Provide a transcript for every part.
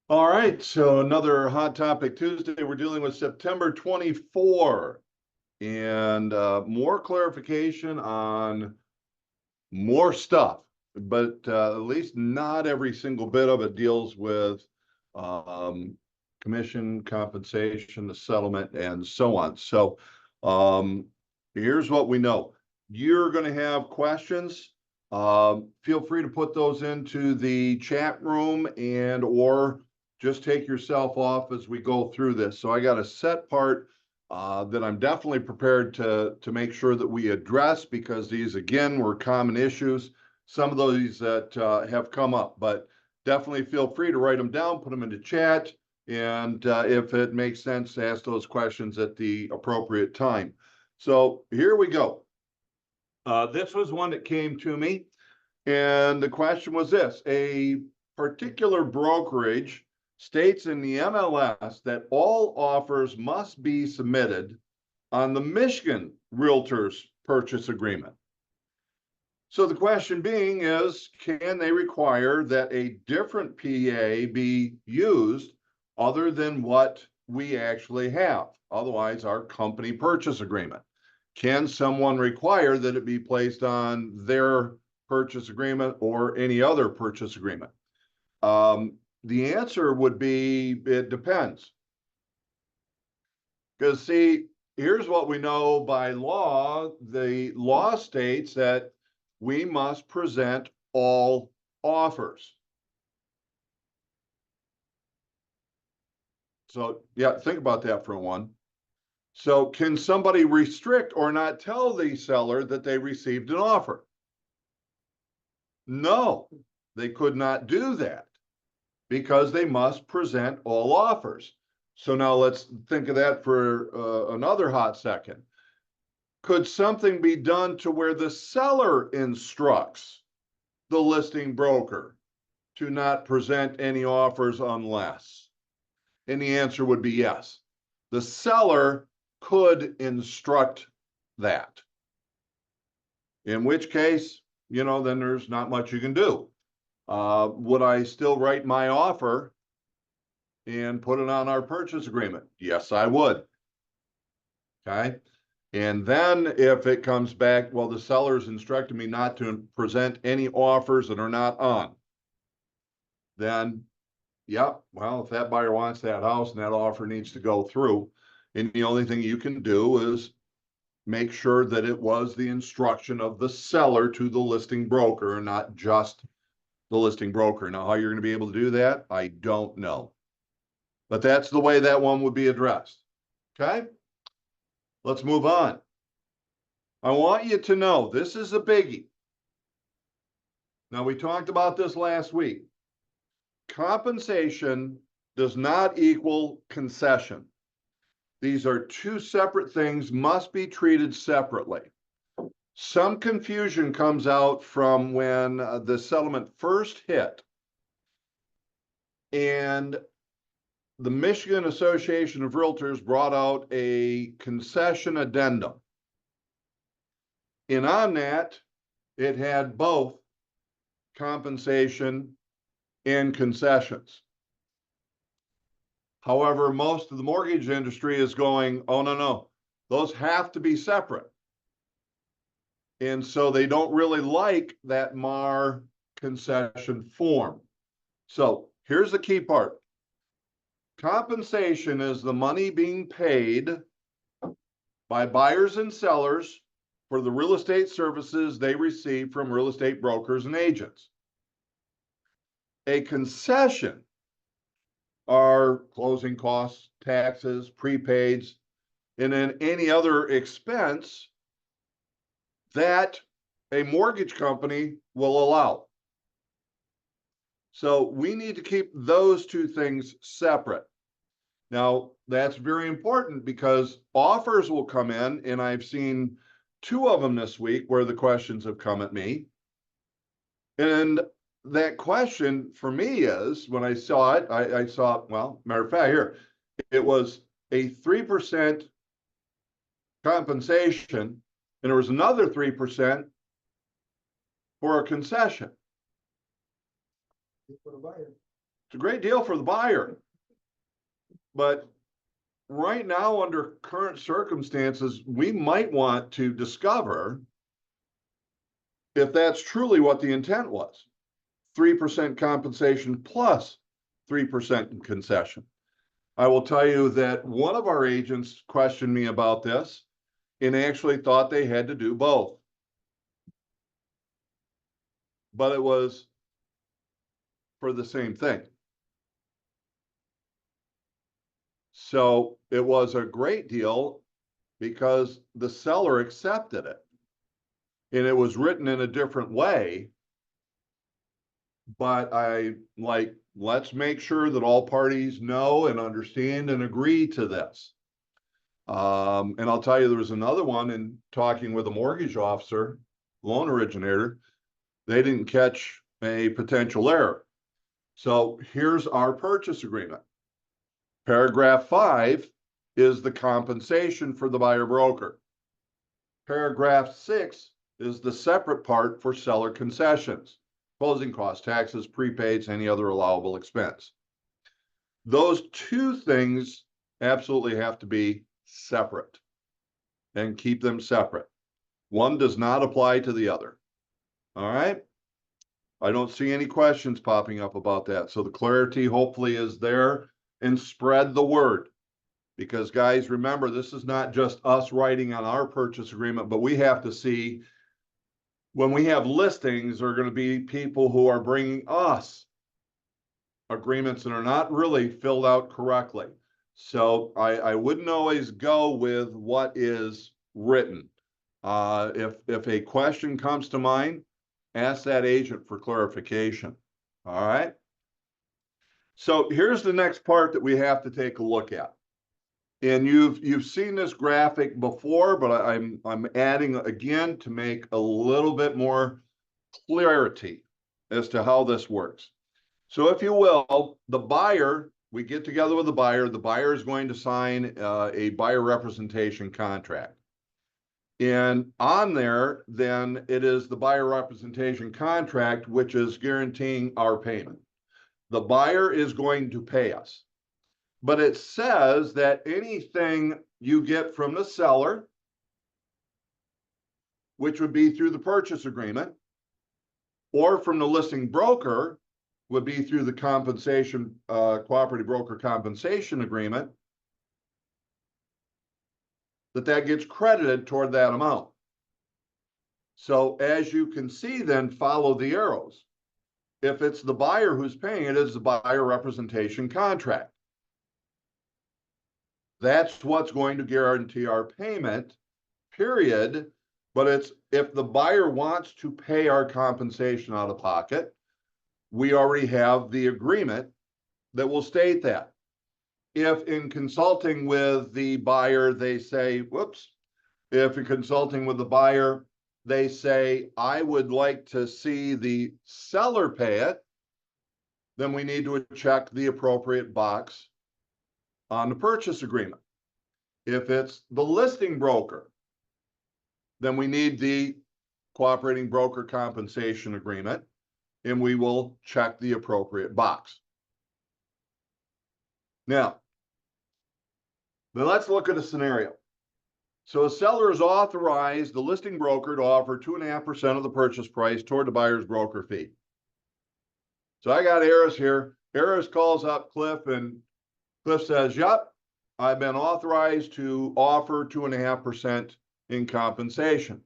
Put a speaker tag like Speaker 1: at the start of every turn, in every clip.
Speaker 1: All right, so another Hot Topic Tuesday. We're dealing with September 24 and more clarification on more stuff, but at least not every single bit of it deals with um, commission, compensation, the settlement, and so on. So um, here's what we know. You're going to have questions. Feel free to put those into the chat room or just take yourself off as we go through this. So I got a set part that I'm definitely prepared to make sure that we address, because these, again, were common issues. Some of those that have come up, but definitely feel free to write them down, put them into chat, and if it makes sense, to ask those questions at the appropriate time. So here we go. This was one that came to me, and the question was this: a particular brokerage states in the MLS that all offers must be submitted on the Michigan Realtors Purchase Agreement. So the question being is, can they require that a different PA be used other than what we actually have? Otherwise, our company purchase agreement. Can someone require that it be placed on their purchase agreement or any other purchase agreement? The answer would be, it depends. Because see, here's what we know by law. The law states that we must present all offers. So yeah, think about that for one. So can somebody restrict or not tell the seller that they received an offer? No, they could not do that because they must present all offers. So now let's think of that for another hot second. Could something be done to where the seller instructs the listing broker to not present any offers unless? And the answer would be yes. The seller could instruct that. In which case, then there's not much you can do. Would I still write my offer and put it on our purchase agreement? Yes, I would. Okay. And then if it comes back, well, the seller's instructed me not to present any offers that are not on, then, yeah, well, if that buyer wants that house and that offer needs to go through, and the only thing you can do is make sure that it was the instruction of the seller to the listing broker and not just the listing broker. Now, how you're going to be able to do that, I don't know. But that's the way that one would be addressed. Okay? Let's move on. I want you to know this is a biggie. Now, we talked about this last week. Compensation does not equal concession. These are two separate things, must be treated separately. Some confusion comes out from when the settlement first hit, and the Michigan Association of Realtors brought out a concession addendum. And on that, it had both compensation and concessions. However, most of the mortgage industry is going, oh, no, those have to be separate. And so they don't really like that MAR concession form. So here's the key part. Compensation is the money being paid by buyers and sellers for the real estate services they receive from real estate brokers and agents. A concession are closing costs, taxes, prepaids, and then any other expense that a mortgage company will allow. So we need to keep those two things separate. Now, that's very important because offers will come in, and I've seen two of them this week where the questions have come at me. And that question for me is, when I saw it, I saw, well, matter of fact, here, it was a 3% compensation, and there was another 3% for a concession. It's a great deal for the buyer. But right now, under current circumstances, we might want to discover if that's truly what the intent was. 3% compensation plus 3% in concession. I will tell you that one of our agents questioned me about this and actually thought they had to do both. But it was for the same thing. So it was a great deal because the seller accepted it. And it was written in a different way. But let's make sure that all parties know and understand and agree to this. And I'll tell you, there was another one in talking with a mortgage officer, loan originator, they didn't catch a potential error. So here's our purchase agreement. Paragraph 5 is the compensation for the buyer broker. Paragraph 6 is the separate part for seller concessions, closing costs, taxes, prepaids, any other allowable expense. Those two things absolutely have to be separate and keep them separate. One does not apply to the other. All right. I don't see any questions popping up about that. So the clarity hopefully is there, and spread the word. Because guys, remember, this is not just us writing on our purchase agreement, but we have to see when we have listings, there are going to be people who are bringing us agreements that are not really filled out correctly. So I wouldn't always go with what is written. If a question comes to mind, ask that agent for clarification. All right. So here's the next part that we have to take a look at. And you've seen this graphic before, but I'm adding again to make a little bit more clarity as to how this works. So if you will, the buyer, we get together with the buyer is going to sign a buyer representation contract. And on there, then it is the buyer representation contract, which is guaranteeing our payment. The buyer is going to pay us. But it says that anything you get from the seller, which would be through the purchase agreement, or from the listing broker, would be through the compensation, cooperative broker compensation agreement, that gets credited toward that amount. So as you can see, then follow the arrows. If it's the buyer who's paying it, it's the buyer representation contract. That's what's going to guarantee our payment, period. But it's if the buyer wants to pay our compensation out of pocket, we already have the agreement that will state that. If in consulting with the buyer, they say, whoops, if in consulting with the buyer, they say, I would like to see the seller pay it, then we need to check the appropriate box on the purchase agreement. If it's the listing broker, then we need the cooperating broker compensation agreement, and we will check the appropriate box. Now, then let's look at a scenario. So a seller has authorized the listing broker to offer 2.5% of the purchase price toward the buyer's broker fee. So I got Eris here. Eris calls up Cliff, and Cliff says, yep, I've been authorized to offer 2.5% in compensation.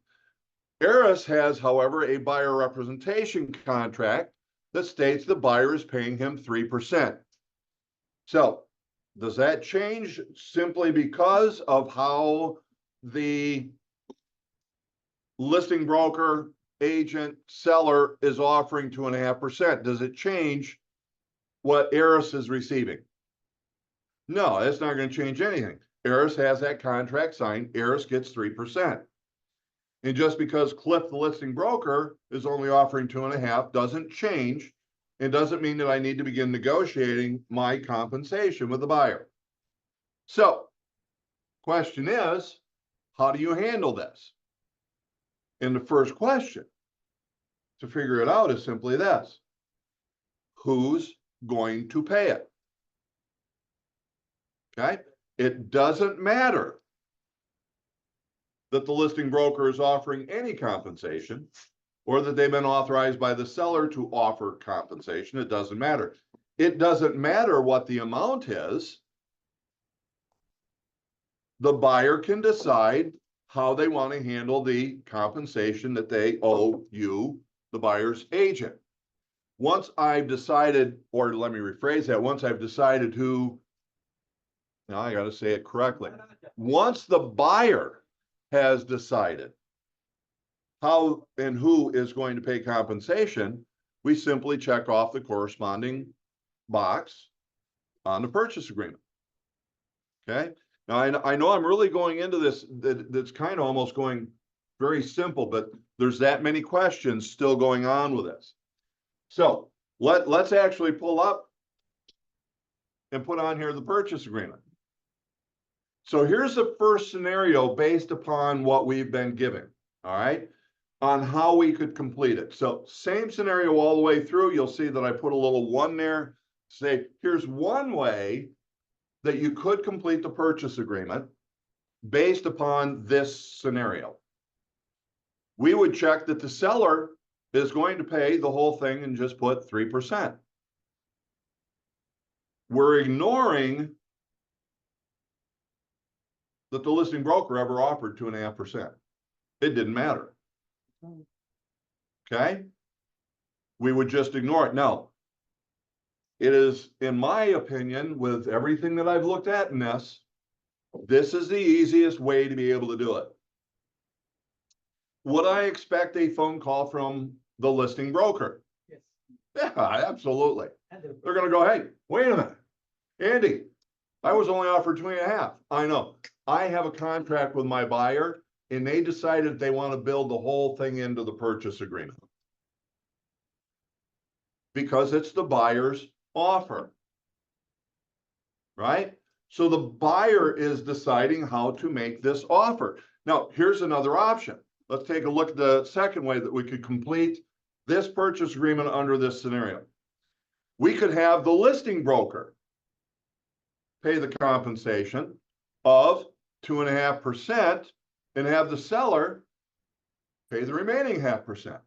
Speaker 1: Eris has, however, a buyer representation contract that states the buyer is paying him 3%. So does that change simply because of how the listing broker, agent, seller is offering 2.5%? Does it change what Eris is receiving? No, it's not going to change anything. Eris has that contract signed. Eris gets 3%. And just because Cliff, the listing broker, is only offering 2.5% doesn't change. It doesn't mean that I need to begin negotiating my compensation with the buyer. So, question is, how do you handle this? And the first question to figure it out is simply this: whose going to pay it. Okay? It doesn't matter that the listing broker is offering any compensation or that they've been authorized by the seller to offer compensation. It doesn't matter. It doesn't matter what the amount is. The buyer can decide how they want to handle the compensation that they owe you, the buyer's agent. Once I've decided, or let me rephrase that, once I've decided who, now I got to say it correctly. Once the buyer has decided how and who is going to pay compensation, we simply check off the corresponding box on the purchase agreement. Okay. Now, I know I'm really going into this, that's kind of almost going very simple, but there's that many questions still going on with this. So let's actually pull up and put on here the purchase agreement. So here's the first scenario based upon what we've been given, all right, on how we could complete it. So same scenario all the way through. You'll see that I put a little one there. Say, here's one way that you could complete the purchase agreement based upon this scenario. We would check that the seller is going to pay the whole thing and just put 3%. We're ignoring that the listing broker ever offered 2.5%. It didn't matter. Okay? We would just ignore it. Now, it is, in my opinion, with everything that I've looked at in this is the easiest way to be able to do it. Would I expect a phone call from the listing broker?
Speaker 2: Yes.
Speaker 1: Yeah, absolutely. They're going to go, hey, wait a minute, Andy, I was only offered 2.5. I know. I have a contract with my buyer, and they decided they want to build the whole thing into the purchase agreement because it's the buyer's offer, right? So the buyer is deciding how to make this offer. Now, here's another option. Let's take a look at the second way that we could complete this purchase agreement under this scenario. We could have the listing broker pay the compensation of 2.5% and have the seller pay the remaining 0.5%.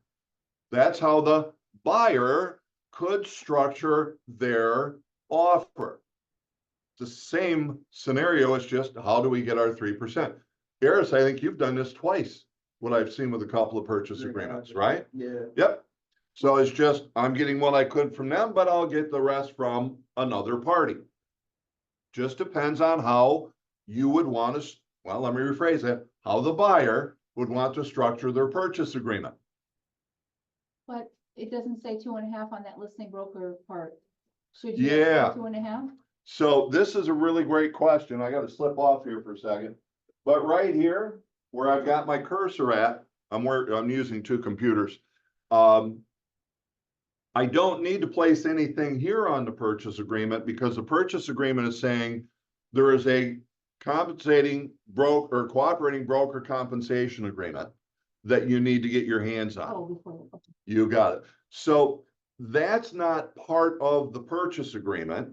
Speaker 1: That's how the buyer could structure their offer. The same scenario, it's just how do we get our 3%? Harris, I think you've done this twice, what I've seen with a couple of purchase agreements, right?
Speaker 2: Yeah.
Speaker 1: Yep. So it's just, I'm getting what I could from them, but I'll get the rest from another party. Just depends on how you would want to, well, let me rephrase that, how the buyer would want to structure their purchase agreement.
Speaker 3: But it doesn't say 2.5 on that listing broker part. Should you
Speaker 1: Yeah.
Speaker 3: say 2.5?
Speaker 1: So this is a really great question. I got to slip off here for a second. But right here, where I've got my cursor at, I'm using two computers. I don't need to place anything here on the purchase agreement because the purchase agreement is saying there is a compensating broker or cooperating broker compensation agreement that you need to get your hands on.
Speaker 3: Oh, before. Okay.
Speaker 1: You got it. So that's not part of the purchase agreement.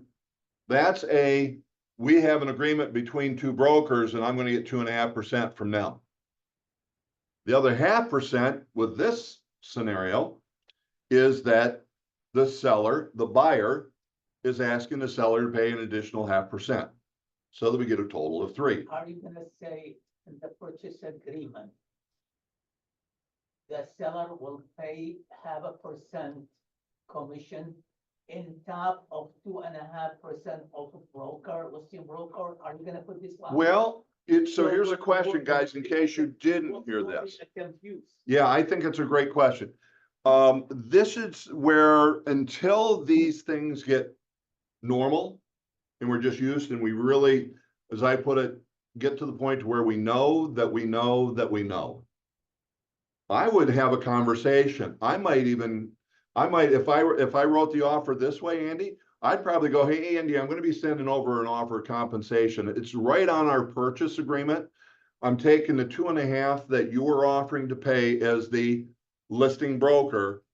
Speaker 1: That's we have an agreement between two brokers and I'm going to get 2.5% from them. The other 0.5% with this scenario is that the seller, the buyer, is asking the seller to pay an additional 0.5%, so that we get a total of 3%.
Speaker 2: Are you gonna say in the purchase agreement, the seller will pay 0.5% commission in top of 2.5% of a broker, listing broker? Are you gonna put this line?
Speaker 1: Well, so here's a question, guys, in case you didn't hear this.
Speaker 2: Confused.
Speaker 1: Yeah, I think it's a great question. This is where until these things get normal and we're just used and we really, as I put it, get to the point where we know that we know that we know. I would have a conversation. I might, if I wrote the offer this way, Andy, I'd probably go, hey, Andy, I'm going to be sending over an offer of compensation. It's right on our purchase agreement. I'm taking the 2.5 that you were offering to pay as the listing broker,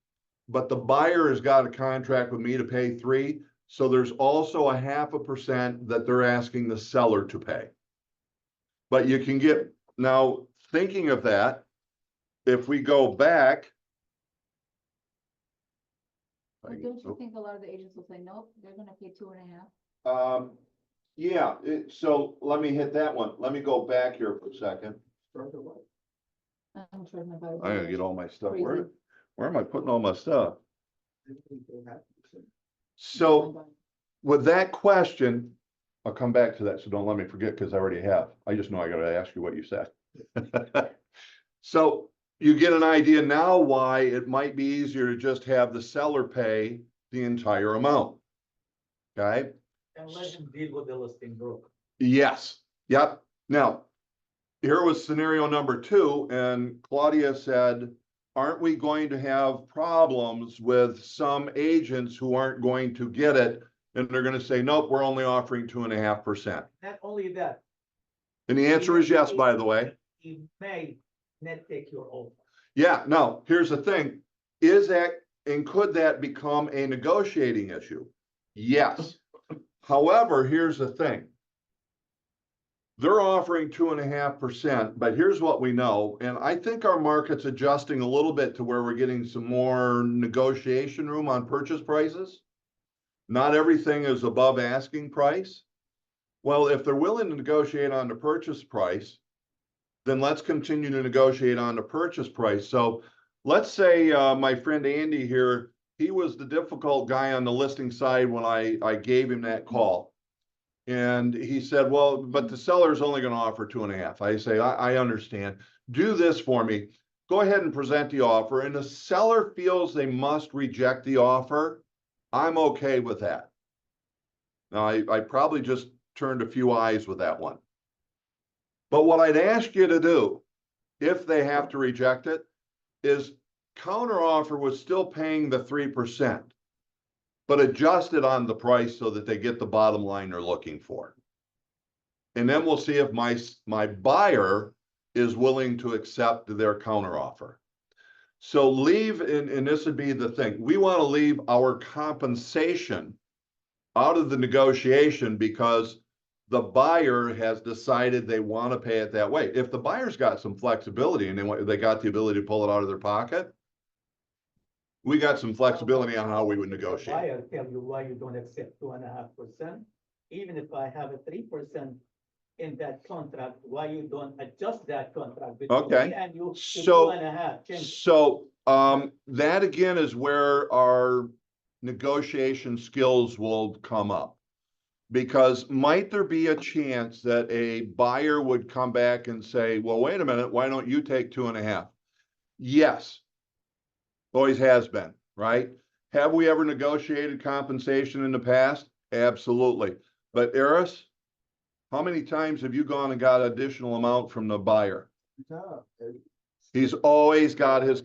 Speaker 1: but the buyer has got a contract with me to pay 3. So there's also a 0.5% that they're asking the seller to pay. But you can get, now thinking of that, if we go back.
Speaker 3: But don't you think a lot of the agents will say, nope, they're gonna pay 2.5?
Speaker 1: Yeah, so let me hit that one. Let me go back here for a second.
Speaker 3: I'm sure my buyer's.
Speaker 1: I gotta get all my stuff.
Speaker 3: Crazy.
Speaker 1: Where am I putting all my stuff? So with that question, I'll come back to that, so don't let me forget, because I already have. I just know I gotta ask you what you said. So you get an idea now why it might be easier to just have the seller pay the entire amount. Okay?
Speaker 2: And let him deal with the listing broker.
Speaker 1: Yes. Yep. Now, here was scenario number 2, and Claudia said, aren't we going to have problems with some agents who aren't going to get it? And they're going to say, nope, we're only offering 2.5%.
Speaker 2: Not only that.
Speaker 1: And the answer is yes, by the way.
Speaker 2: He may not take your offer.
Speaker 1: Yeah, no, here's the thing. Is that, and could that become a negotiating issue? Yes. However, here's the thing. They're offering 2.5%, but here's what we know. And I think our market's adjusting a little bit to where we're getting some more negotiation room on purchase prices. Not everything is above asking price. Well, if they're willing to negotiate on the purchase price, then let's continue to negotiate on the purchase price. So let's say my friend Andy here, he was the difficult guy on the listing side when I gave him that call. And he said, well, but the seller's only going to offer 2.5. I say, I understand. Do this for me. Go ahead and present the offer. And the seller feels they must reject the offer. I'm okay with that. Now, I probably just turned a few eyes with that one. But what I'd ask you to do, if they have to reject it, is counteroffer was still paying the 3%. But adjust it on the price so that they get the bottom line they're looking for. And then we'll see if my buyer is willing to accept their counteroffer. So leave, and this would be the thing, we want to leave our compensation out of the negotiation because the buyer has decided they want to pay it that way. If the buyer's got some flexibility and they got the ability to pull it out of their pocket, we got some flexibility on how we would negotiate.
Speaker 2: Buyer tell you why you don't accept 2.5%. Even if I have a 3% in that contract, why you don't adjust that contract between
Speaker 1: Okay.
Speaker 2: me and you to
Speaker 1: So-
Speaker 2: 2.5? Change.
Speaker 1: So that again is where our negotiation skills will come up. Because might there be a chance that a buyer would come back and say, well, wait a minute, why don't you take 2.5? Yes. Always has been, right? Have we ever negotiated compensation in the past? Absolutely. But Eris, how many times have you gone and got additional amount from the buyer? He's always got his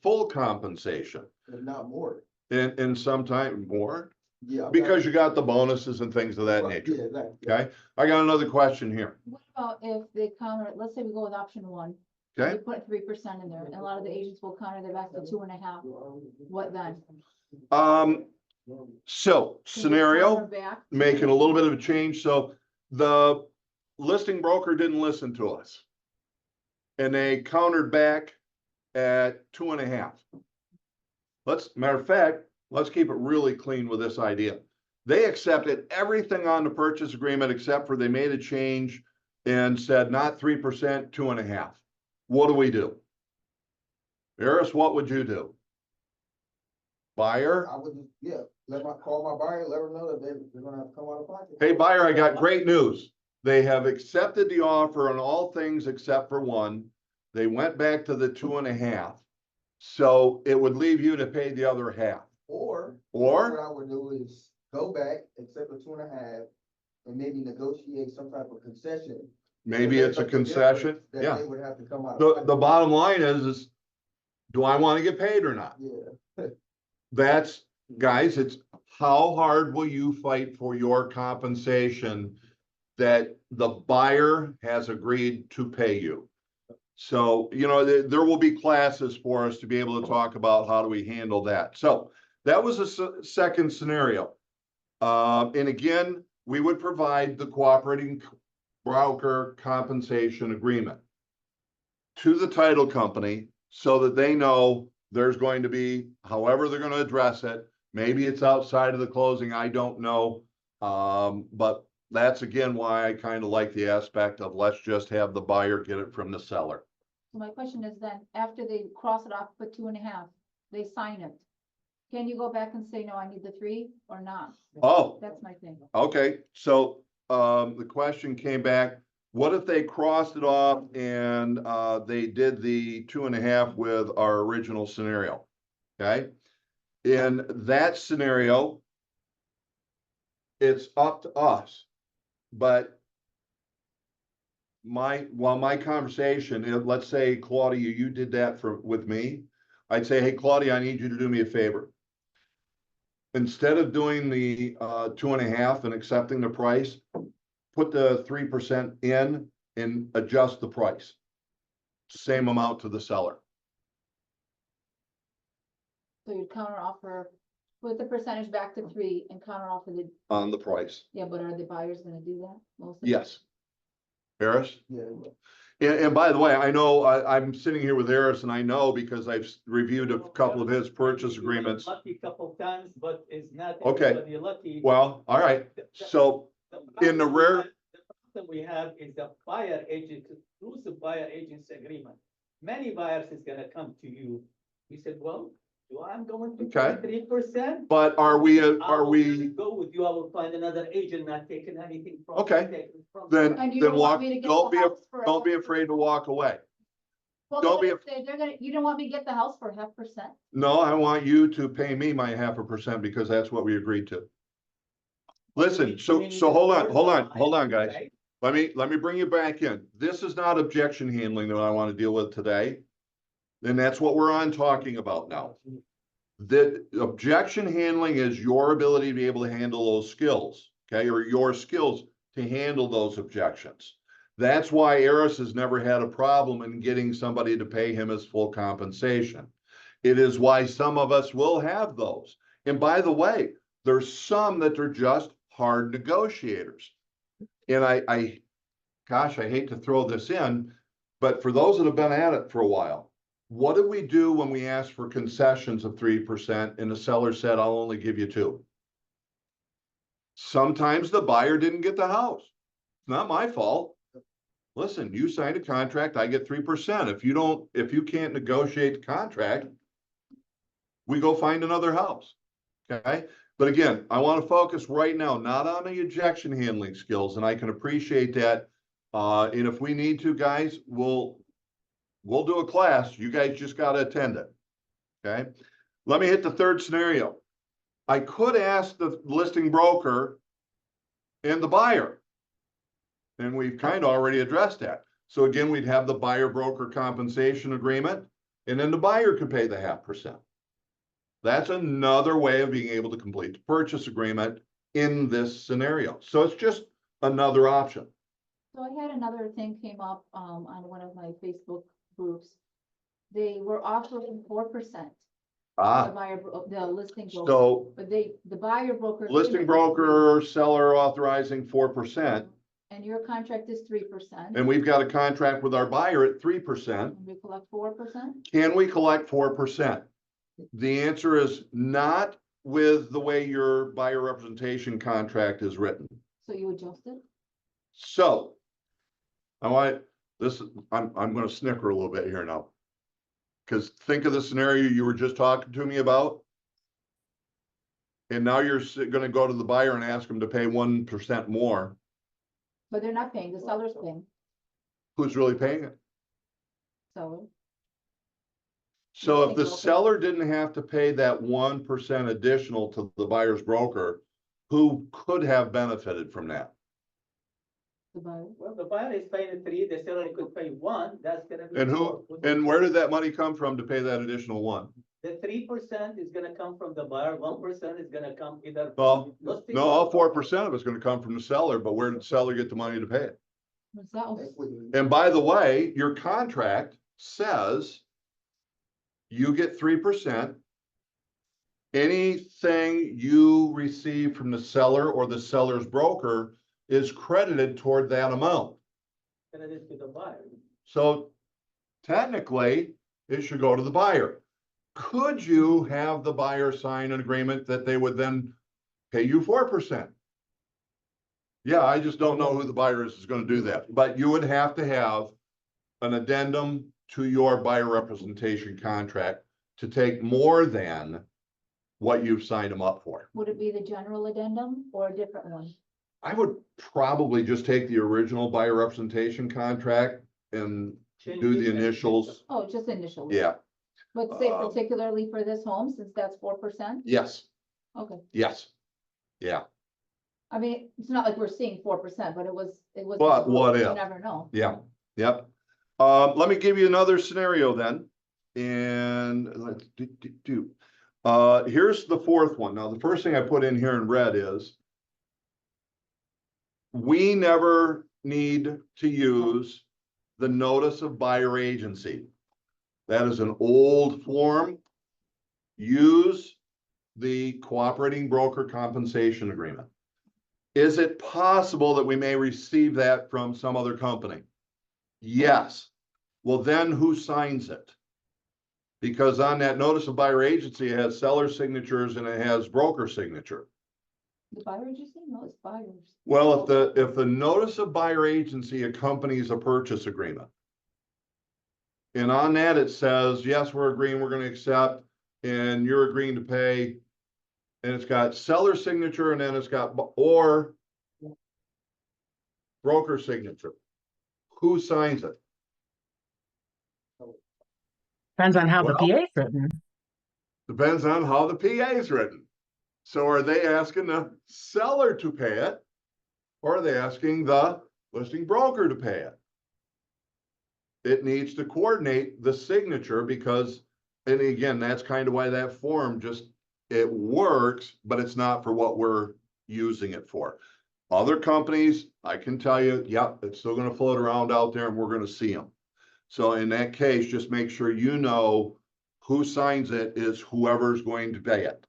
Speaker 1: full compensation.
Speaker 4: If not more.
Speaker 1: And sometimes more,
Speaker 4: Yeah.
Speaker 1: because you got the bonuses and things of that nature.
Speaker 4: Yeah, exactly.
Speaker 1: Okay, I got another question here.
Speaker 3: What about if they counter, let's say we go with option 1.
Speaker 1: Okay,
Speaker 3: We put 3% in there, and a lot of the agents will counter their back to 2.5. What then?
Speaker 1: so
Speaker 3: Can we
Speaker 1: scenario,
Speaker 3: counter back?
Speaker 1: making a little bit of a change. So the listing broker didn't listen to us. And they countered back at 2.5. Matter of fact, let's keep it really clean with this idea. They accepted everything on the purchase agreement except for they made a change and said not 3%, 2.5. What do we do? Eris, what would you do? Buyer?
Speaker 4: I would, yeah, call my buyer, let her know that they're gonna have to come out of pocket.
Speaker 1: Hey, buyer, I got great news. They have accepted the offer on all things except for one. They went back to the 2.5. So it would leave you to pay the other half.
Speaker 4: Or
Speaker 1: Or?
Speaker 4: what I would do is go back, accept the 2.5, and maybe negotiate some type of concession.
Speaker 1: Maybe
Speaker 4: So
Speaker 1: it's a
Speaker 4: there's something
Speaker 1: concession.
Speaker 4: different that
Speaker 1: Yeah.
Speaker 4: They would have to come out.
Speaker 1: The bottom line is do I want to get paid or not?
Speaker 4: Yeah.
Speaker 1: That's, guys, it's how hard will you fight for your compensation that the buyer has agreed to pay you? So, you know, there will be classes for us to be able to talk about how do we handle that. So that was a second scenario. And again, we would provide the cooperating broker compensation agreement to the title company so that they know there's going to be, however they're going to address it. Maybe it's outside of the closing, I don't know. But that's again why I kind of like the aspect of let's just have the buyer get it from the seller.
Speaker 3: So my question is then, after they cross it off, put 2.5, they sign it. Can you go back and say, no, I need the 3 or not?
Speaker 1: Oh,
Speaker 3: That's my thing.
Speaker 1: okay. So the question came back, what if they crossed it off and they did the 2.5 with our original scenario? Okay. In that scenario, it's up to us. But my conversation, let's say, Claudia, you did that with me. I'd say, hey, Claudia, I need you to do me a favor. Instead of doing the 2.5 and accepting the price, put the 3% in and adjust the price. Same amount to the seller.
Speaker 3: So you'd counter offer, put the percentage back to 3 and counter offer the,
Speaker 1: On the price.
Speaker 3: yeah, but are the buyers gonna do that? Most of them?
Speaker 1: Yes. Harris?
Speaker 4: Yeah,
Speaker 1: And by the way, I know I'm sitting here with Harris and I know because I've reviewed a couple of his purchase agreements.
Speaker 2: Lucky couple times, but it's not
Speaker 1: Okay.
Speaker 2: everybody lucky.
Speaker 1: Well, all right. So in the rare,
Speaker 2: problem we have is the buyer agent, exclusive buyer agents agreement. Many buyers is gonna come to you. We said, well, I'm going to
Speaker 1: Okay.
Speaker 2: 3%.
Speaker 1: but are we
Speaker 2: Go with you, I will find another agent, not taking anything from.
Speaker 1: Okay.
Speaker 2: taking from-
Speaker 1: then
Speaker 3: And you
Speaker 1: then
Speaker 3: don't want
Speaker 1: walk,
Speaker 3: me to get
Speaker 1: don't
Speaker 3: the
Speaker 1: be
Speaker 3: house for
Speaker 1: don't be
Speaker 3: half-
Speaker 1: afraid to walk away.
Speaker 3: Well,
Speaker 1: don't be
Speaker 3: they're gonna, you don't want me to get the house for 0.5%?
Speaker 1: No, I want you to pay me my 0.5% because that's what we agreed to. Listen, so hold on, guys.
Speaker 2: Right?
Speaker 1: Let me bring you back in. This is not objection handling that I want to deal with today. And that's what we're on talking about now. The objection handling is your ability to be able to handle those skills, okay, or your skills to handle those objections. That's why Eris has never had a problem in getting somebody to pay him his full compensation. It is why some of us will have those. And by the way, there's some that are just hard negotiators. And gosh, I hate to throw this in, but for those that have been at it for a while, what did we do when we asked for concessions of 3% and the seller said, I'll only give you 2? Sometimes the buyer didn't get the house. It's not my fault. Listen, you signed a contract, I get 3%. If you can't negotiate the contract, we go find another house. Okay. But again, I want to focus right now, not on the objection handling skills, and I can appreciate that. And if we need to, guys, we'll do a class. You guys just got to attend it. Okay. Let me hit the third scenario. I could ask the listing broker and the buyer, and we've kind of already addressed that. So again, we'd have the buyer broker compensation agreement, and then the buyer could pay the 0.5%. That's another way of being able to complete the purchase agreement in this scenario. So it's just another option.
Speaker 3: So I had another thing came up, on one of my Facebook groups. They were offering 4%. The listing broker,
Speaker 1: So
Speaker 3: but the buyer broker.
Speaker 1: listing
Speaker 3: agreement-
Speaker 1: broker, seller authorizing 4%,
Speaker 3: And your contract is 3%.
Speaker 1: and we've got a contract with our buyer at 3%.
Speaker 3: And we collect 4%?
Speaker 1: Can we collect 4%? The answer is not with the way your buyer representation contract is written.
Speaker 3: So you adjust it?
Speaker 1: So I'm going to snicker a little bit here now. Because think of the scenario you were just talking to me about. And now you're going to go to the buyer and ask them to pay 1% more.
Speaker 3: But they're not paying, the seller's paying,
Speaker 1: Who's really paying it?
Speaker 3: seller.
Speaker 1: So if
Speaker 3: Listing
Speaker 1: the
Speaker 3: broker.
Speaker 1: seller didn't have to pay that 1% additional to the buyer's broker, who could have benefited from that?
Speaker 3: The buyer.
Speaker 2: Well, the buyer is paying 3, the seller could pay 1, that's gonna be.
Speaker 1: And
Speaker 2: 4.
Speaker 1: and where did that money come from to pay that additional 1?
Speaker 2: The 3% is gonna come from the buyer, 1% is gonna come either.
Speaker 1: Well,
Speaker 2: from listing
Speaker 1: No, all
Speaker 2: broker-
Speaker 1: 4% of it's going to come from the seller, but where did the seller get the money to pay it?
Speaker 3: What's that?
Speaker 4: that's what you.
Speaker 1: And by the way, your contract says you get 3%. anything you receive from the seller or the seller's broker is credited toward that amount.
Speaker 2: Credited to the buyer.
Speaker 1: So technically, it should go to the buyer. Could you have the buyer sign an agreement that they would then pay you 4%? Yeah, I just don't know who the buyer is going to do that, but you would have to have an addendum to your buyer representation contract to take more than what you've signed them up for.
Speaker 3: Would it be the general addendum or a different one?
Speaker 1: I would probably just take the original buyer representation contract and do the initials.
Speaker 3: Oh, just initially?
Speaker 1: Yeah,
Speaker 3: But say particularly for this home, since that's 4%?
Speaker 1: yes,
Speaker 3: Okay,
Speaker 1: yes, yeah,
Speaker 3: I mean, it's not like we're seeing 4%, but it was.
Speaker 1: But what
Speaker 3: You
Speaker 1: if?
Speaker 3: never know.
Speaker 1: yeah, yep. Let me give you another scenario then. And let's do. Here's the fourth one. Now, the first thing I put in here in red is we never need to use the notice of buyer agency. That is an old form. Use the cooperating broker compensation agreement. Is it possible that we may receive that from some other company? Yes. Well, then who signs it? Because on that notice of buyer agency, it has seller signatures and it has broker signature.
Speaker 3: The buyer agency? No, it's buyers.
Speaker 1: Well, if the notice of buyer agency accompanies a purchase agreement, and on that it says, yes, we're agreeing, we're going to accept, and you're agreeing to pay, and it's got seller signature, and then it's got or broker signature. Who signs it?
Speaker 5: Depends on how the
Speaker 1: Well,
Speaker 5: PA is written.
Speaker 1: Depends on how the PA is written. So are they asking the seller to pay it, or are they asking the listing broker to pay it? It needs to coordinate the signature because, and again, that's kind of why that form just, it works, but it's not for what we're using it for. Other companies, I can tell you, yep, it's still going to float around out there and we're going to see them. So in that case, just make sure you know who signs it is whoever's going to pay it,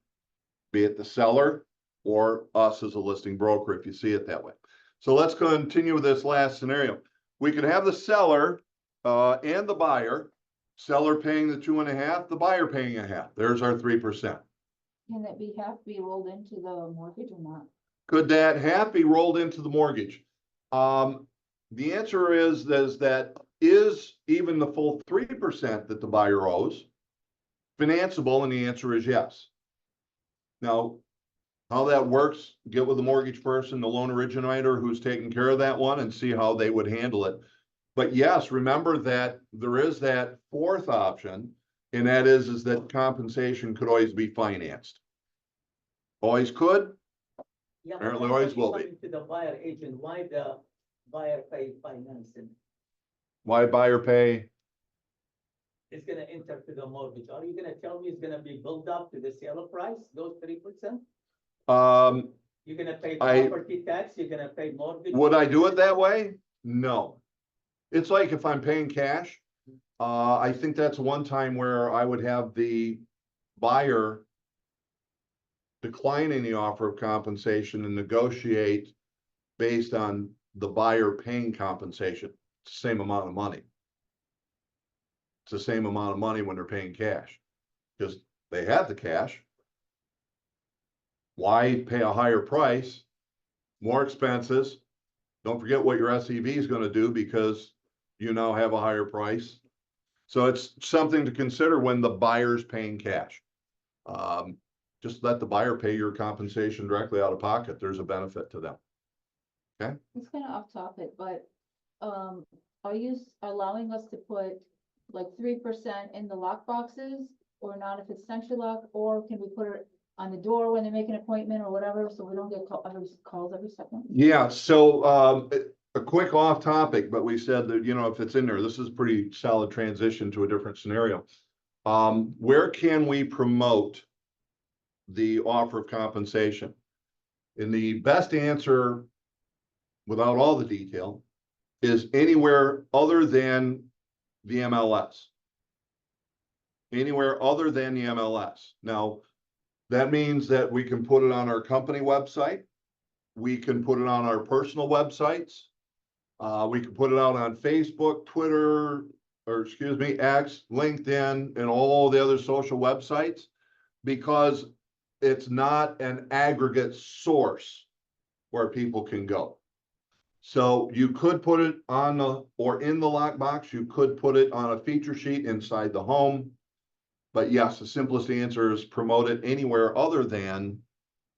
Speaker 1: be it the seller or us as a listing broker, if you see it that way. So let's continue with this last scenario. We could have the seller and the buyer, seller paying the 2.5%, the buyer paying 0.5%. There's our 3%.
Speaker 3: Can it have to be rolled into the mortgage or not?
Speaker 1: Could that half be rolled into the mortgage? The answer is that is even the full 3% that the buyer owes financeable, and the answer is yes. Now, how that works, get with the mortgage person, the loan originator who's taking care of that one, and see how they would handle it. But yes, remember that there is that fourth option, and that is that compensation could always be financed. Always could.
Speaker 2: Yeah,
Speaker 1: Apparently
Speaker 2: but
Speaker 1: always will be.
Speaker 2: coming to the buyer agent, why the buyer pay financing?
Speaker 1: Why buyer pay?
Speaker 2: It's gonna enter to the mortgage. Are you gonna tell me it's gonna be built up to the seller price, those 3%? You're gonna pay property tax, you're gonna pay mortgage?
Speaker 1: Would I do it that way? No. It's like if I'm paying cash, I think that's one time where I would have the buyer declining the offer of compensation and negotiate based on the buyer paying compensation. It's the same amount of money. It's the same amount of money when they're paying cash because they have the cash. Why pay a higher price, more expenses? Don't forget what your SEV is going to do because you now have a higher price. So it's something to consider when the buyer's paying cash. Just let the buyer pay your compensation directly out of pocket. There's a benefit to them. Okay.
Speaker 3: It's kind of off topic, but, are you allowing us to put like 3% in the lock boxes or not if it's century lock, or can we put it on the door when they make an appointment or whatever, so we don't get calls every second?
Speaker 1: Yeah, so a quick off topic, but we said that, you know, if it's in there, this is pretty solid transition to a different scenario. Where can we promote the offer of compensation? And the best answer, without all the detail, is anywhere other than the MLS. Anywhere other than the MLS. Now, That means that we can put it on our company website. We can put it on our personal websites. We can put it out on Facebook, Twitter, or excuse me, X, LinkedIn, and all the other social websites, because it's not an aggregate source where people can go. So you could put it on the, or in the lockbox, you could put it on a feature sheet inside the home. But yes, the simplest answer is promote it anywhere other than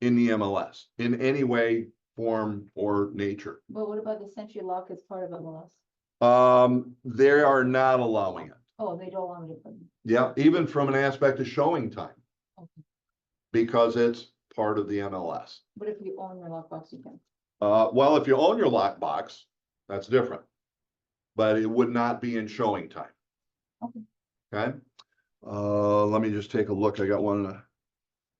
Speaker 1: in the MLS, in any way, form, or nature.
Speaker 3: But what about the Century Lock as part of MLS?
Speaker 1: They are not allowing it.
Speaker 3: Oh, they don't want me to put.
Speaker 1: Yeah, even from an aspect of showing time,
Speaker 3: Okay.
Speaker 1: because it's part of the MLS.
Speaker 3: But if you own your lockbox, you can.
Speaker 1: Well, if you own your lockbox, that's different, but it would not be in showing time.
Speaker 3: Okay.
Speaker 1: Okay. Let me just take a look. I got one.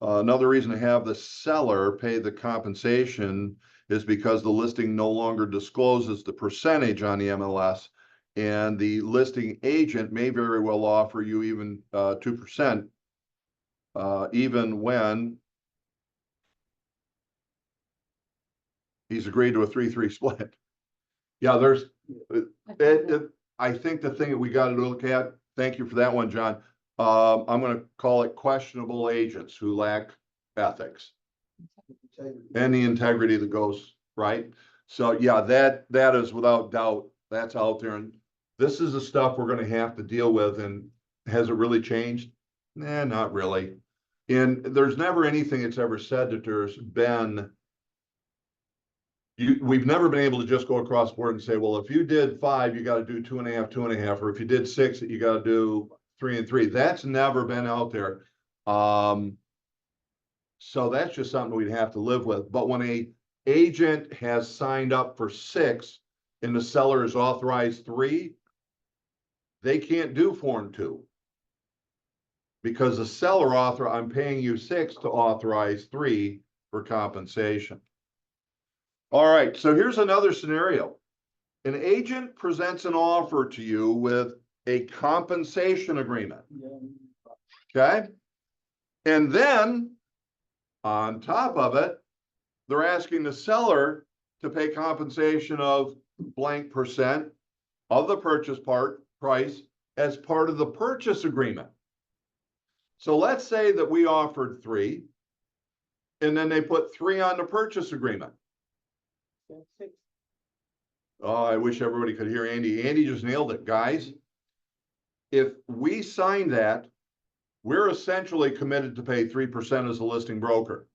Speaker 1: Another reason to have the seller pay the compensation is because the listing no longer discloses the percentage on the MLS, and the listing agent may very well offer you even 2%, even when he's agreed to a 3-3 split. Yeah, there's I think the thing that we got to look at, thank you for that one, John. I'm going to call it questionable agents who lack ethics and the integrity that goes, right? So yeah, that is without doubt, that's out there. And this is the stuff we're going to have to deal with. And has it really changed? Nah, not really. And there's never anything that's ever said that there's been, we've never been able to just go across the board and say, well, if you did 5, you got to do 2.5, 2.5, or if you did 6, you got to do 3 and 3. That's never been out there. So that's just something we'd have to live with. But when a agent has signed up for 6 and the seller is authorized 3, they can't do 4 and 2. Because the seller I'm paying you 6 to authorize 3 for compensation. All right, so here's another scenario. An agent presents an offer to you with a compensation agreement. Okay. And then on top of it, they're asking the seller to pay compensation of blank % of the purchase price as part of the purchase agreement. So let's say that we offered 3, and then they put 3 on the purchase agreement. Oh, I wish everybody could hear Andy. Andy just nailed it, guys. If we sign that, we're essentially committed to pay 3% as a listing broker.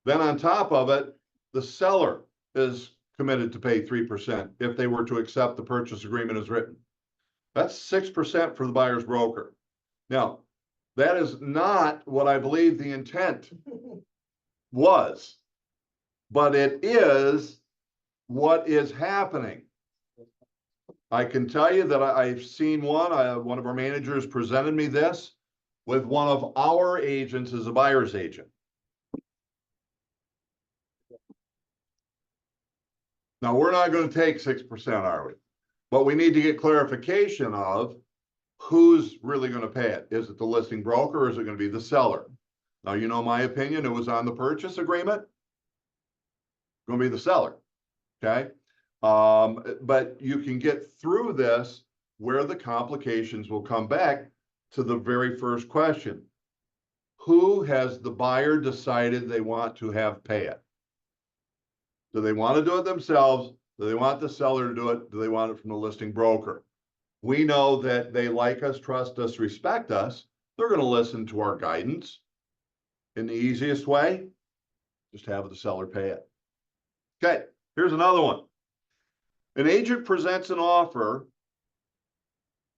Speaker 1: Then on top of it, the seller is committed to pay 3% if they were to accept the purchase agreement as written. That's 6% for the buyer's broker. Now, that is not what I believe the intent was, but it is what is happening. I can tell you that I've seen one of our managers presented me this with one of our agents as a buyer's agent. Now, we're not going to take 6%, are we? But we need to get clarification of who's really going to pay it. Is it the listing broker or is it going to be the seller? Now, you know my opinion, it was on the purchase agreement. It's going to be the seller, okay? But you can get through this where the complications will come back to the very first question. Who has the buyer decided they want to have pay it? Do they want to do it themselves? Do they want the seller to do it? Do they want it from the listing broker? We know that they like us, trust us, respect us. They're going to listen to our guidance. In the easiest way, just have the seller pay it. Okay, here's another one. An agent presents an offer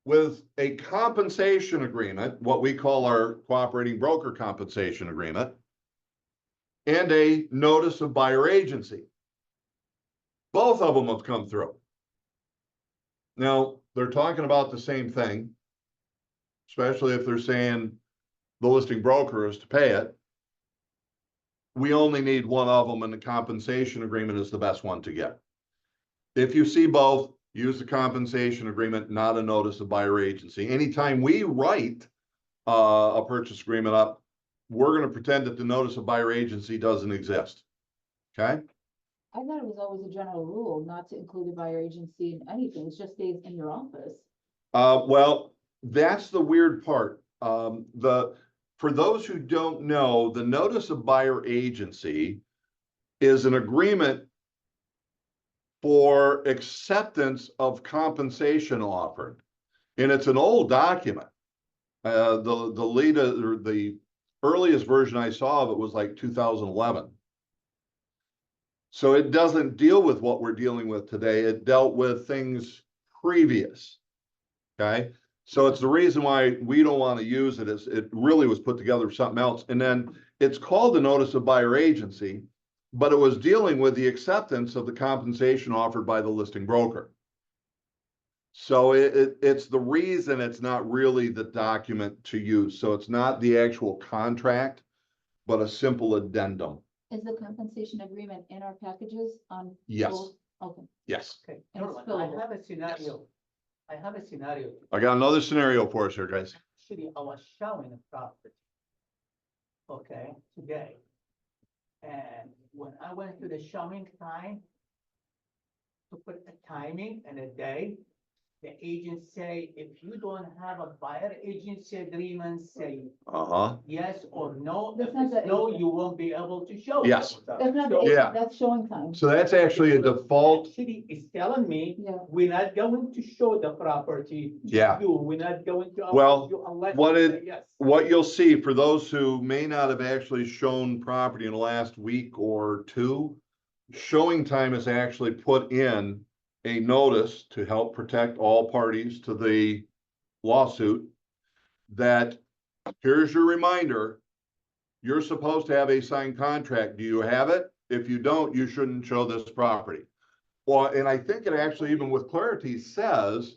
Speaker 1: with a compensation agreement, what we call our cooperating broker compensation agreement, and a notice of buyer agency. Both of them have come through. Now, they're talking about the same thing, especially if they're saying the listing broker is to pay it. We only need one of them, and the compensation agreement is the best one to get. If you see both, use the compensation agreement, not a notice of buyer agency. Anytime we write a purchase agreement up, we're gonna pretend that the notice of buyer agency doesn't exist. Okay?
Speaker 3: I thought it was always a general rule not to include a buyer agency in anything, it just stays in your office.
Speaker 1: Well, that's the weird part. For those who don't know, the notice of buyer agency is an agreement for acceptance of compensation offered. And it's an old document. The earliest version I saw of it was like 2011. So it doesn't deal with what we're dealing with today. It dealt with things previous. Okay. So it's the reason why we don't want to use it, is it really was put together for something else. And then it's called the notice of buyer agency, but it was dealing with the acceptance of the compensation offered by the listing broker. So it's the reason it's not really the document to use. So it's not the actual contract, but a simple addendum.
Speaker 3: Is the compensation agreement in our packages on?
Speaker 1: Yes.
Speaker 3: both? Okay,
Speaker 1: Yes.
Speaker 2: Okay,
Speaker 3: And it's
Speaker 2: Darwin, I
Speaker 3: fillable.
Speaker 2: have a scenario. I have a scenario.
Speaker 1: I got another scenario for us here, guys.
Speaker 2: Actually, I was showing a property. Okay, today. And when I went to the showing time to put a timing and a day, the agent say, if you don't have a buyer agency agreement, say
Speaker 1: Uh-huh.
Speaker 2: yes or no.
Speaker 3: That's
Speaker 2: If
Speaker 3: not
Speaker 2: it's
Speaker 3: the
Speaker 2: no,
Speaker 3: agent.
Speaker 2: you won't be able to show. it.
Speaker 1: Yes.
Speaker 3: that's not the
Speaker 2: So-
Speaker 1: Yeah.
Speaker 3: agent, that's showing time.
Speaker 1: So that's actually a default.
Speaker 2: Actually, it's telling me,
Speaker 3: Yeah.
Speaker 2: we're not going to show the property to
Speaker 1: Yeah.
Speaker 2: you, we're not going to.
Speaker 1: Well,
Speaker 2: approve you unless
Speaker 1: what
Speaker 2: you
Speaker 1: it-
Speaker 2: say yes.
Speaker 1: What you'll see for those who may not have actually shown property in the last week or two, showing time is actually put in a notice to help protect all parties to the lawsuit that here's your reminder, you're supposed to have a signed contract. Do you have it? If you don't, you shouldn't show this property. Well, and I think it actually, even with clarity, says,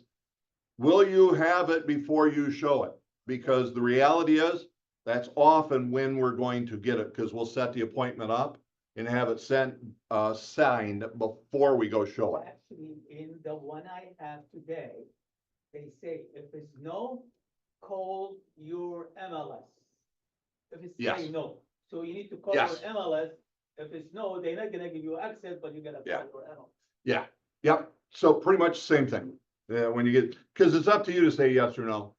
Speaker 1: will you have it before you show it? Because the reality is, that's often when we're going to get it, because we'll set the appointment up and have it signed before we go show it.
Speaker 2: Actually, in the one I have today, they say if it's no, call your MLS. If it's
Speaker 1: Yes.
Speaker 2: say no, so you need to call
Speaker 1: Yes.
Speaker 2: your MLS. If it's no, they're not gonna give you access, but you gotta
Speaker 1: Yeah.
Speaker 2: call your MLS.
Speaker 1: Yeah, yep. So pretty much the same thing. Yeah, when you get, because it's up to you to say yes or no.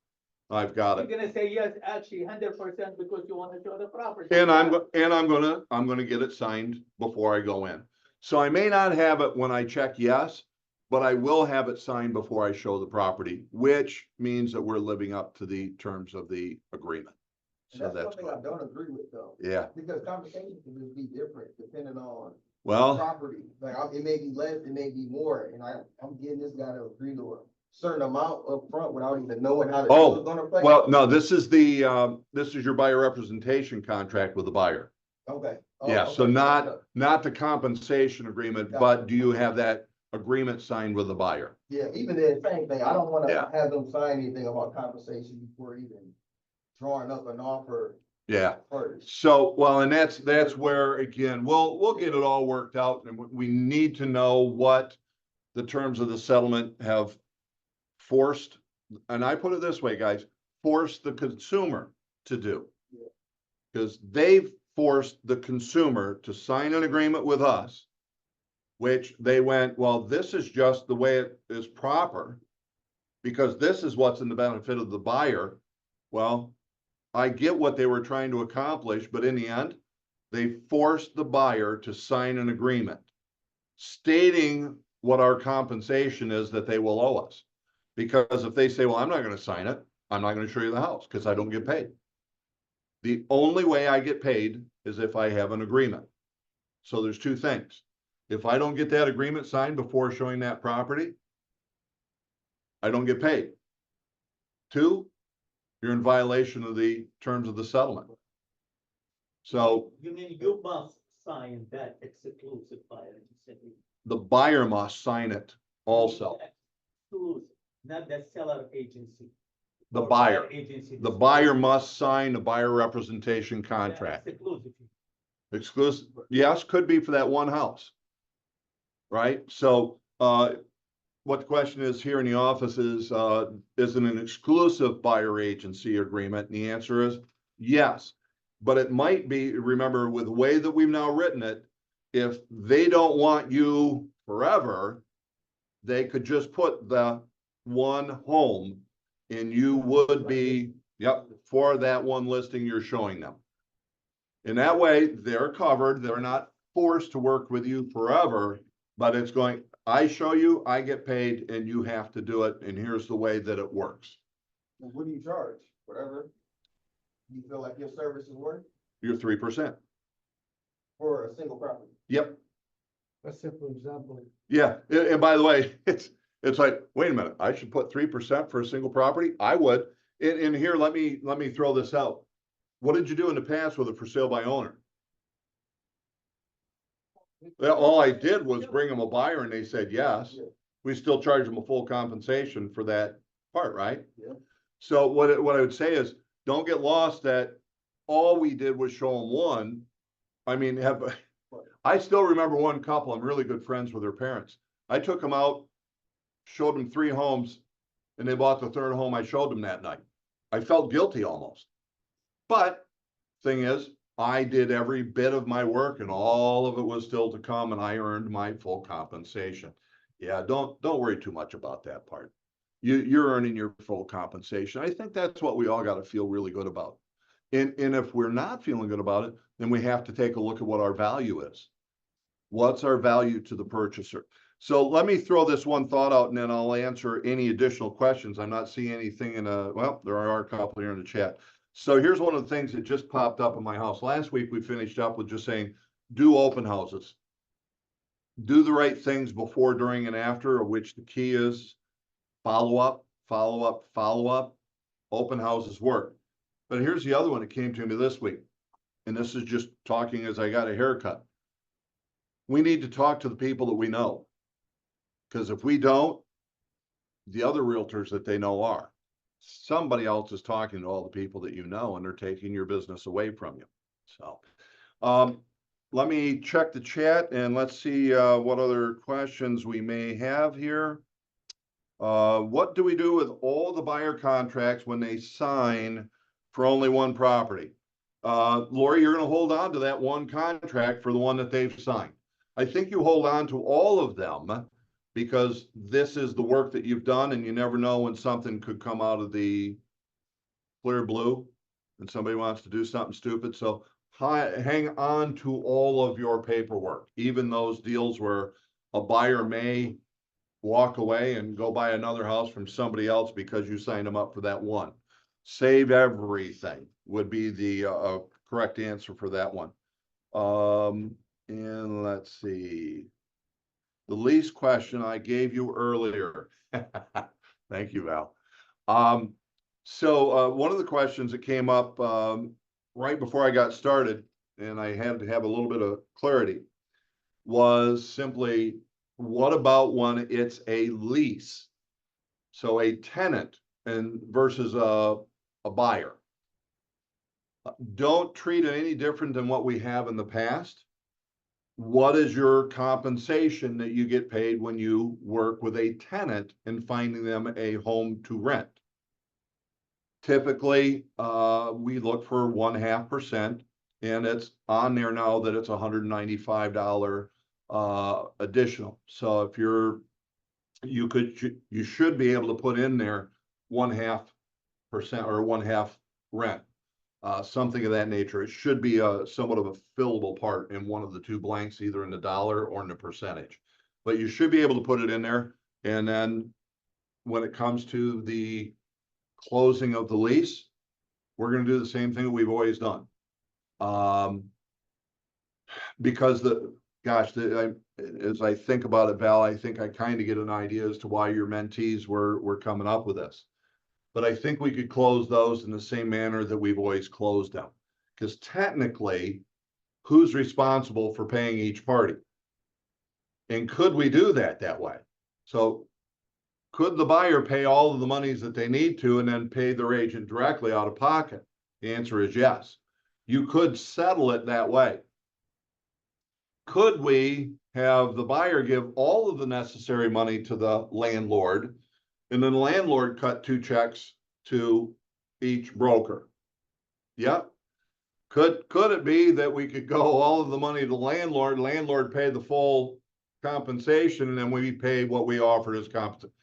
Speaker 1: I've got
Speaker 2: You're
Speaker 1: it.
Speaker 2: gonna say yes, actually 100% because you wanna show the property.
Speaker 1: And I'm gonna get it signed before I go in. So I may not have it when I check yes, but I will have it signed before I show the property, which means that we're living up to the terms of the agreement.
Speaker 4: And
Speaker 1: So
Speaker 4: that's one
Speaker 1: that's
Speaker 4: thing I
Speaker 1: good.
Speaker 4: don't agree with though,
Speaker 1: Yeah,
Speaker 4: because conversations can just be different depending on
Speaker 1: well,
Speaker 4: property. Like, it may be less, it may be more, and I'm getting this guy to agree to a certain amount up front without even knowing how the
Speaker 1: Oh,
Speaker 4: deal is gonna play.
Speaker 1: well, no, this is your buyer representation contract with the buyer.
Speaker 4: Okay. Oh,
Speaker 1: Yeah, so
Speaker 4: okay.
Speaker 1: not the compensation agreement, but do you have that agreement signed with the buyer?
Speaker 4: Yeah, even then, same thing. I don't wanna
Speaker 1: Yeah.
Speaker 4: have them sign anything about compensation before even drawing up an offer
Speaker 1: Yeah.
Speaker 4: first.
Speaker 1: So, well, and that's where, again, we'll get it all worked out, and we need to know what the terms of the settlement have forced, and I put it this way, guys, forced the consumer to do.
Speaker 4: Yeah.
Speaker 1: Because they've forced the consumer to sign an agreement with us, which they went, well, this is just the way it is proper, because this is what's in the benefit of the buyer. Well, I get what they were trying to accomplish, but in the end, they forced the buyer to sign an agreement stating what our compensation is that they will owe us. Because if they say, well, I'm not going to sign it, I'm not going to show you the house because I don't get paid. The only way I get paid is if I have an agreement. So there's two things. If I don't get that agreement signed before showing that property, I don't get paid. Two, you're in violation of the terms of the settlement. So
Speaker 2: You mean you must sign that exclusive buyer agency?
Speaker 1: the buyer must sign it also.
Speaker 2: Exclusive, not the seller agency.
Speaker 1: The
Speaker 2: or
Speaker 1: buyer.
Speaker 2: Agency.
Speaker 1: The buyer must sign a buyer representation
Speaker 2: Yeah,
Speaker 1: contract.
Speaker 2: Exclusive.
Speaker 1: Exclusive, yes, could be for that one house. Right? So, what the question is here in the office is it an exclusive buyer agency agreement? And the answer is yes. but it might be, remember, with the way that we've now written it, if they don't want you forever, they could just put the one home and you would be, yep, for that one listing you're showing them. In that way, they're covered. They're not forced to work with you forever, but it's going, I show you, I get paid, and you have to do it, and here's the way that it works.
Speaker 4: And what do you charge? Whatever you feel like your service is worth
Speaker 1: You're 3%.
Speaker 4: for a single property.
Speaker 1: Yep.
Speaker 5: A simple example.
Speaker 1: Yeah, and by the way, it's like, wait a minute, I should put 3% for a single property? I would. And here, let me throw this out. What did you do in the past with a for sale by owner? Well, all I did was bring them a buyer and they said yes.
Speaker 4: Yeah.
Speaker 1: We still charge them a full compensation for that part, right?
Speaker 4: Yeah.
Speaker 1: So what I would say is, don't get lost that all we did was show them one. I mean, I still remember one couple, I'm really good friends with their parents. I took them out, showed them 3 homes, and they bought the 3rd home I showed them that night. I felt guilty almost. But thing is, I did every bit of my work and all of it was still to come and I earned my full compensation. Yeah, don't worry too much about that part. You're earning your full compensation. I think that's what we all got to feel really good about. And if we're not feeling good about it, then we have to take a look at what our value is. What's our value to the purchaser? So let me throw this one thought out and then I'll answer any additional questions. I'm not seeing anything well, there are a couple here in the chat. So here's one of the things that just popped up in my house. Last week, we finished up with just saying, do open houses. Do the right things before, during, and after, of which the key is follow up, follow up, follow up. Open houses work. But here's the other one that came to me this week. And this is just talking as I got a haircut. We need to talk to the people that we know. Because if we don't, the other realtors that they know are. Somebody else is talking to all the people that you know, and they're taking your business away from you. So let me check the chat and let's see what other questions we may have here. What do we do with all the buyer contracts when they sign for only one property? Lori, you're going to hold on to that one contract for the one that they've signed. I think you hold on to all of them because this is the work that you've done and you never know when something could come out of the clear blue and somebody wants to do something stupid. So hang on to all of your paperwork, even those deals where a buyer may walk away and go buy another house from somebody else because you signed them up for that one. Save everything would be the correct answer for that one. And let's see. The lease question I gave you earlier. Thank you, Val. So one of the questions that came up right before I got started, and I had to have a little bit of clarity, was simply, what about when it's a lease? So a tenant and versus a buyer. Don't treat it any different than what we have in the past. What is your compensation that you get paid when you work with a tenant and finding them a home to rent? Typically, we look for 0.5%, and it's on there now that it's $195 additional. So if you should be able to put in there 0.5% or 1/2 rent. Something of that nature. It should be somewhat of a fillable part in one of the 2 blanks, either in the dollar or in the percentage. But you should be able to put it in there. And then when it comes to the closing of the lease, we're going to do the same thing that we've always done. Because as I think about it, Val, I think I kind of get an idea as to why your mentees were coming up with this. But I think we could close those in the same manner that we've always closed them. Because technically, who's responsible for paying each party? And could we do that way? So could the buyer pay all of the monies that they need to and then pay their agent directly out of pocket? The answer is yes. You could settle it that way. Could we have the buyer give all of the necessary money to the landlord and then the landlord cut 2 checks to each broker? Yep. Could it be that we could go all of the money to landlord pay the full compensation, and then we pay what we offered as compensation?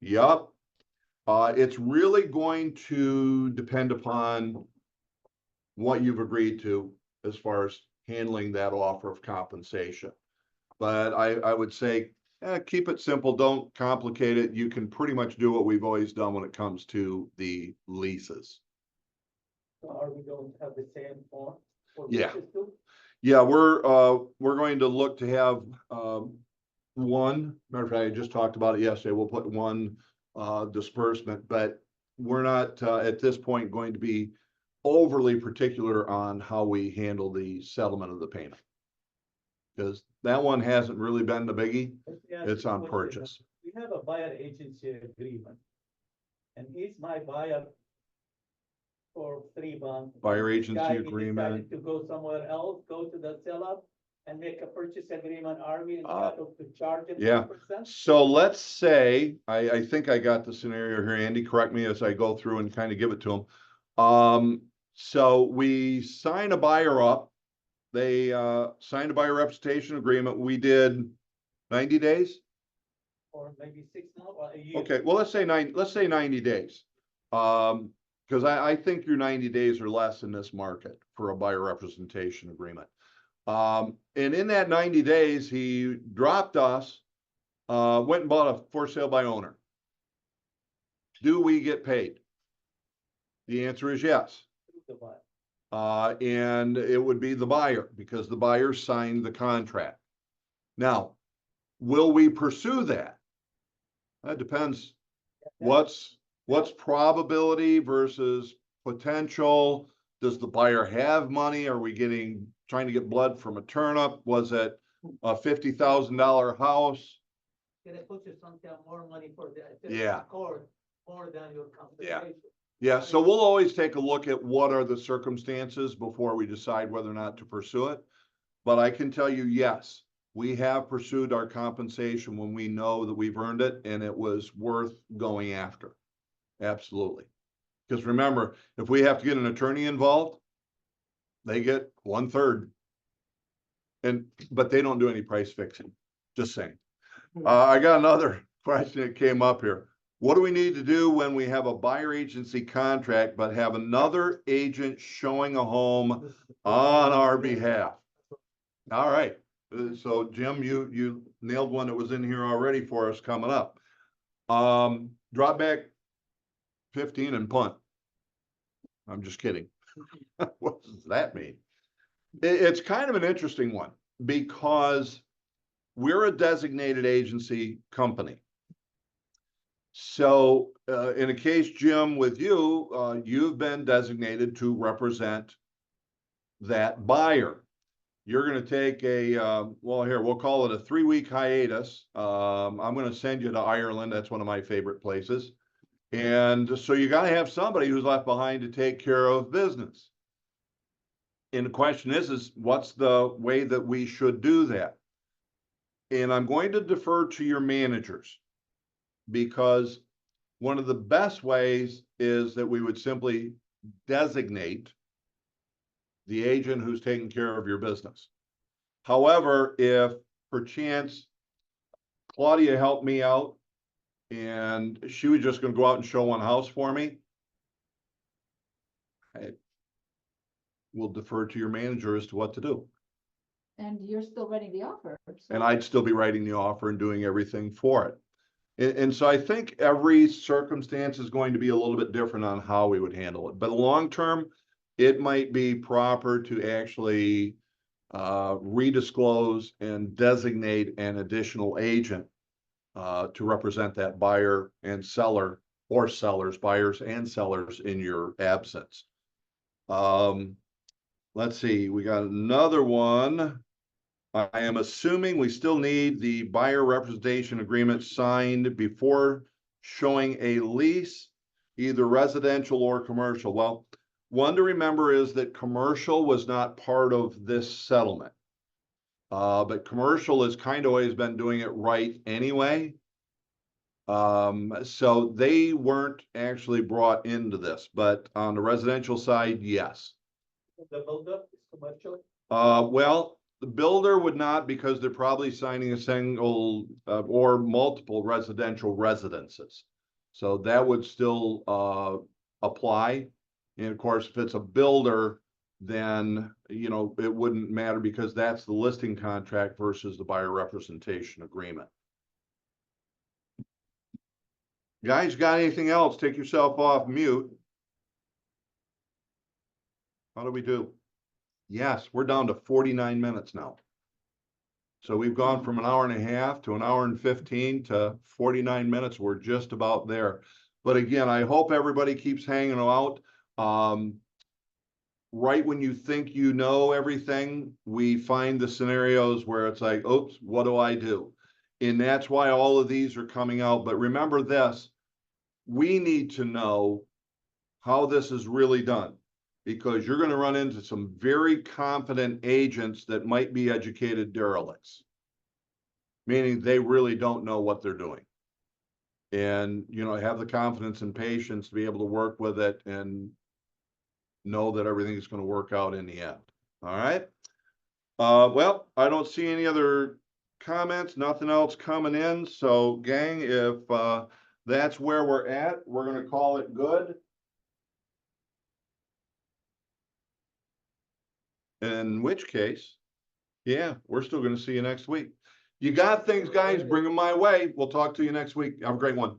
Speaker 1: Yup. It's really going to depend upon what you've agreed to as far as handling that offer of compensation. But I would say, keep it simple, don't complicate it. You can pretty much do what we've always done when it comes to the leases.
Speaker 2: So are we going to have the same form? For
Speaker 1: Yeah.
Speaker 2: leases too?
Speaker 1: Yeah, we're going to look to have, one, matter of fact, I just talked about it yesterday, we'll put one, disbursement, but we're not, at this point going to be overly particular on how we handle the settlement of the payment. Because that one hasn't really been the biggie,
Speaker 6: Let me ask
Speaker 1: it's
Speaker 6: you a
Speaker 1: on
Speaker 6: question.
Speaker 1: purchase.
Speaker 6: We have a buyer agency agreement. And he's my buyer for 3 months.
Speaker 1: Buyer
Speaker 6: This
Speaker 1: agency
Speaker 6: guy, he
Speaker 1: agreement.
Speaker 6: decided to go somewhere else, go to the seller and make a purchase agreement, are we entitled to charge him
Speaker 1: yeah.
Speaker 6: 10%?
Speaker 1: So let's say, I think I got the scenario here, Andy, correct me as I go through and kind of give it to him. So we sign a buyer up. They signed a buyer representation agreement. We did 90 days.
Speaker 6: Or maybe 6 months or a year?
Speaker 1: Okay, well, let's say 90 days. Because I think your 90 days or less in this market for a buyer representation agreement. And in that 90 days, he dropped us, went and bought a for sale by owner. Do we get paid? The answer is yes.
Speaker 6: Through the buyer.
Speaker 1: And it would be the buyer because the buyer signed the contract. Now, will we pursue that? That depends. What's probability versus potential? Does the buyer have money? Are we trying to get blood from a turnip? Was it a $50,000 house?
Speaker 2: Can I put you sometime more money for the
Speaker 1: Yeah.
Speaker 2: court, more than your compensation?
Speaker 1: Yeah, so we'll always take a look at what are the circumstances before we decide whether or not to pursue it. But I can tell you, yes, we have pursued our compensation when we know that we've earned it and it was worth going after. Absolutely. Because remember, if we have to get an attorney involved, they get 1/3. But they don't do any price fixing, just saying. I got another question that came up here. What do we need to do when we have a buyer agency contract, but have another agent showing a home on our behalf? All right. So Jim, you nailed one that was in here already for us coming up. Drop back 15 and punt. I'm just kidding. What does that mean? It's kind of an interesting one because we're a designated agency company. So in a case, Jim, with you, you've been designated to represent that buyer. You're going to take well, here, we'll call it a 3-week hiatus. I'm going to send you to Ireland. That's one of my favorite places. And so you got to have somebody who's left behind to take care of business. And the question is what's the way that we should do that? And I'm going to defer to your managers because one of the best ways is that we would simply designate the agent who's taking care of your business. However, if perchance Claudia helped me out and she was just going to go out and show one house for me, I will defer to your manager as to what to do.
Speaker 3: And you're still writing the offer. so-
Speaker 1: And I'd still be writing the offer and doing everything for it. And so I think every circumstance is going to be a little bit different on how we would handle it. But long term, it might be proper to actually redisclose and designate an additional agent to represent that buyer and seller, or sellers, buyers and sellers in your absence. Let's see, we got another one. I am assuming we still need the buyer representation agreement signed before showing a lease, either residential or commercial. Well, one to remember is that commercial was not part of this settlement. But commercial has kind of always been doing it right anyway. So they weren't actually brought into this, but on the residential side, yes.
Speaker 6: The builder is commercial.
Speaker 1: Well, the builder would not because they're probably signing a single or multiple residential residences. So that would still apply. And of course, if it's a builder, then, you know, it wouldn't matter because that's the listing contract versus the buyer representation agreement. Guys, got anything else? Take yourself off mute. How do we do? Yes, we're down to 49 minutes now. So we've gone from an hour and a half to an hour and 15 to 49 minutes. We're just about there. But again, I hope everybody keeps hanging out. Right when you think you know everything, we find the scenarios where it's like, oops, what do I do? And that's why all of these are coming out. But remember this, we need to know how this is really done, because you're going to run into some very confident agents that might be educated derelicts, meaning they really don't know what they're doing. And, you know, have the confidence and patience to be able to work with it and know that everything's going to work out in the end. All right. Well, I don't see any other comments, nothing else coming in. So gang, if that's where we're at, we're going to call it good. In which case, yeah, we're still going to see you next week. You got things, guys, bring them my way. We'll talk to you next week. Have a great one.